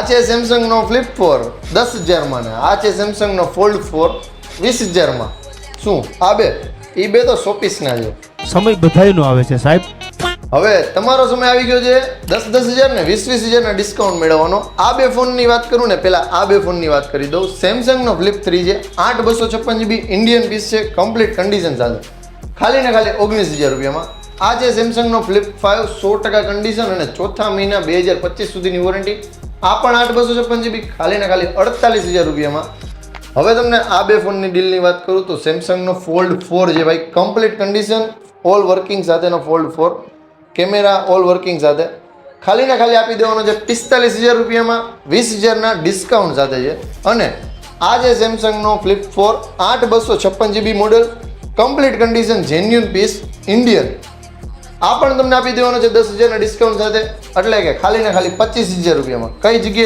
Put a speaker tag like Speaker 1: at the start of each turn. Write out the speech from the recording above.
Speaker 1: આ છે સેમસંગનો ફ્લિપ 4 10,000માં ને આ છે સેમસંગનો ફોલ્ડ 4 20,000માં. શું આ બે એ બે તો શોપીસના છે.
Speaker 2: સમય બધાયનો આવે છે સાહેબ.
Speaker 1: હવે તમારો સમય આવી ગયો છે 10,000 ને 20,000 ડિસ્કાઉન્ટ મેળવવાનો. આ બે ફોનની વાત કરું ને પહેલા આ બે ફોનની વાત કરી દઉં. સેમસંગનો ફ્લિપ 3 છે 8/256GB ઇન્ડિયન પીસ છે કમ્પ્લીટ કન્ડિશન સાથે ખાલી ને ખાલી 19,000 રૂપિયામાં. આ છે સેમસંગનો ફ્લિપ 5 100% કન્ડિશન અને ચોથા મહિના 2025 સુધીની વોરંટી. આ પણ 8/256GB ખાલી ને ખાલી 48,000 રૂપિયામાં. હવે તમને આ બે ફોનની ડીલની વાત કરું તો સેમસંગનો ફોલ્ડ 4 છે ભાઈ કમ્પ્લીટ કન્ડિશન ઓલ વર્કિંગ સાથેનો ફોલ્ડ 4 કેમેરા ઓલ વર્કિંગ સાથે ખાલી ને ખાલી આપી દેવાનો છે 45,000 રૂપિયામાં 20,000ના ડિસ્કાઉન્ટ સાથે છે. અને આ છે સેમસંગનો flip 4 8/256GB model complete condition genuine piece Indian. આ પણ તમને આપી દેવાનો છે 10,000ના ડિસ્કાઉન્ટ સાથે એટલે કે ખાલી ને ખાલી 25,000 રૂપિયામાં. કઈ જગ્યાએ